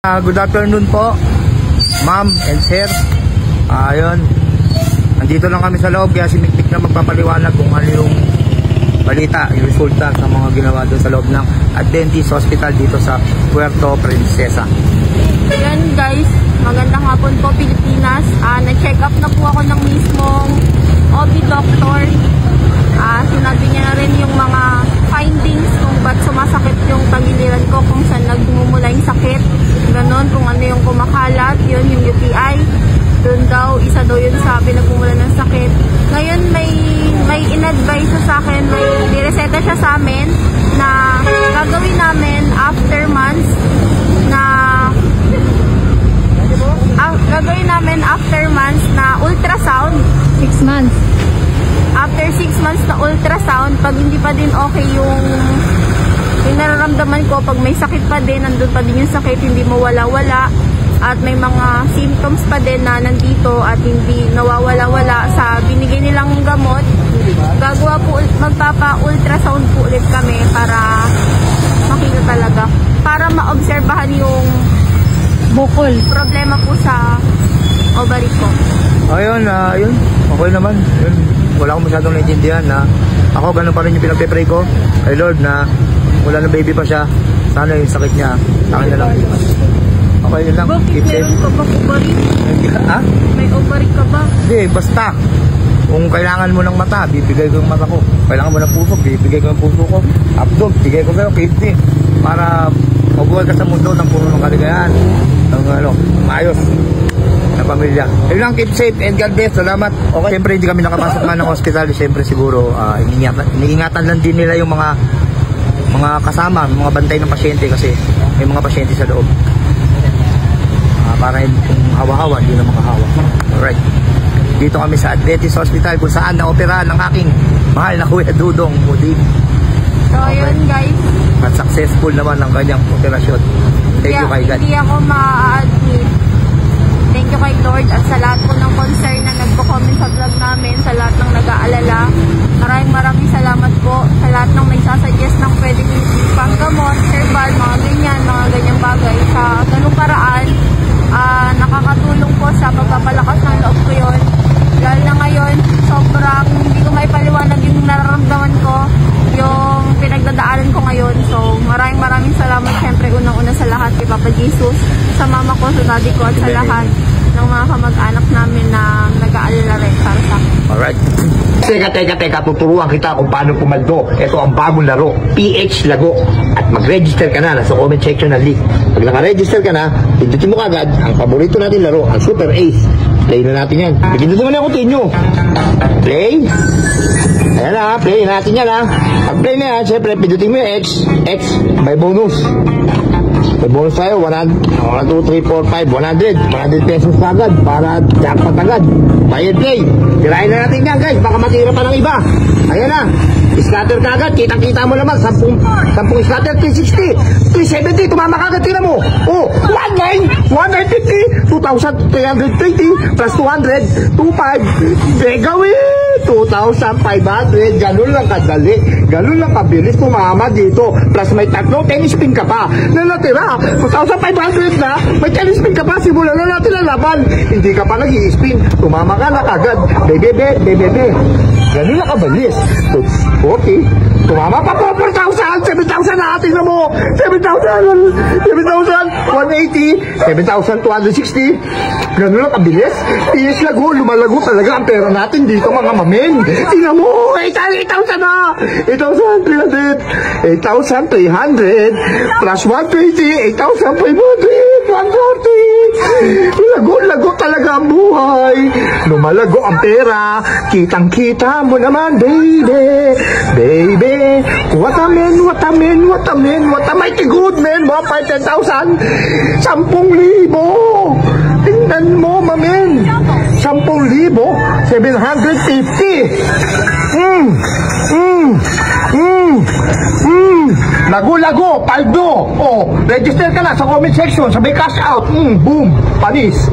Good afternoon po, ma'am and sir. Ayun, nandito lang kami sa loob kaya si Mikmik na magpapaliwanag kung ano yung balita, yung resulta sa mga ginawa doon sa loob ng Adventist Hospital dito sa Puerto Princesa. Ayan guys, magandang hapon po Pilipinas. Na-check up na po ako ng mismong OB doctor. Sinabi niya na rin yung mga findings kung ba't sumasakit yung tagiliran ko, kung saan nagmumula yung sakit, ganon, kung ano yung kumakalat, yun yung UTI. Doon daw, isa daw yun sa pinagmumula ng sakit. Ngayon may in-advise sa akin, may nireseta siya sa amin na gagawin namin after months na ultrasound. 6 months. After 6 months na ultrasound, pag hindi pa din okay yung nararamdaman ko, pag may sakit pa din, nandun pa din yung sakit, hindi mawala-wala, at may mga symptoms pa din na nandito at hindi nawawala-wala sa binigay nilang gamot, magpapa-ultrasound po ulit kami para makita talaga, para maobserbahan yung bukol. Problema po sa ovary ko. Ayun, yun, okay naman. Yun, wala akong masyadong naintindihan na ako ganun pa rin yung pinagpe-pray ko kay Lord na wala na baby pa siya, sana yung sakit niya sa akin na lang. Okay yun lang. Bakit meron ka ba ovary? Ha? May ovary ka ba? Hindi, basta kung kailangan mo ng mata, bibigay ko yung mata ko. Kailangan mo ng puso, bibigay ko yung puso ko. Abdog, bigay ko kayo, kidney, para mabuhay ka sa mundo ng puno ng kaligayahan, ng maayos na pamilya. Yun lang, keep safe and God bless. Salamat. Okay, siyempre hindi kami nakapasok man ng hospital. Siyempre siguro iniingatan lang din nila yung mga kasama, mga bantay ng pasyente kasi may mga pasyente sa loob. Para kung hawa-hawa, hindi na makahawa. Alright. Dito kami sa Adventist Hospital kung saan na-opera ng aking mahal na Kuya Dudong Mudig. So, yun guys. At successful naman ang kanyang operasyon. Thank you kay God. Hindi ako ma-admit. Thank you kay Lord at sa lahat po ng concern na nagpo-comment sa vlog namin, sa lahat ng nag-aalala. Maraming salamat po sa lahat ng nagsasuggest ng pwedeng panggamot, herbal, mga ganyang bagay. Sa ganung paraan, nakakatulong po sa pagpapalakas ng loob ko yun. Lalo na ngayon, sobrang hindi ko maipaliwanag yung nararamdaman ko, yung pinagdadaanan ko ngayon. So, maraming salamat siyempre unang-una sa lahat kay Papa Jesus, sa mama ko, sa daddy ko, at sa lahat ng mga kamag-anak namin na nag-aalala rin para sa akin. Alright. Teka, tuturuan kita kung paano pumaldo. Ito ang bagong laro, PH Lago. At mag-register ka na, nasa comment section ng link. Pag naka-register ka na, pindutin mo kagad ang paborito natin laro, ang Super Ace. Play na natin yan. Pindutin mo na yung continue. Play. Ayan na, play natin yan ha. Pag-play na yan, syempre, pindutin mo yung X, may bonus. May bonus tayo, 1, 2, 3, 4, 5, 100 pesos agad para jackpot agad. Bayad play. Tirahin na natin yan guys, baka matira pa ng iba. Ayan na, scatter ka agad, kitang-kita mo naman, 10 scatter, 360, 370, tumama ka agad, tira mo. Oh, 1950, 2,320, plus 200, 25, gagawin, 2,500, ganun lang kadali, ganun lang kabilis tumama dito, plus may tatlo, tennis spin ka pa, na natira, 2,500 na, may tennis spin ka pa, simulan na natin ang laban, hindi ka pa nag-i-spin, tumama ka na kagad, bebe, ganun lang kabilis, okay, tumama pa po, 4,000, 7,000 na atin na mo, 7,000, 180, 7,260, ganun lang kabilis, PS Lago, lumalago talaga ang pera natin dito mga mamen, tingnan mo, 8,000 na, 8,300, plus 120, 8,500, 140, lago talaga ang buhay, lumalago ang pera, kitang-kita mo naman, baby, what a mighty good man, mga 10,000, 10,000, tingnan mo mamen, 10,000, 750, lago, paldo, oh, register ka na sa comment section, sabay cash out, boom, panis.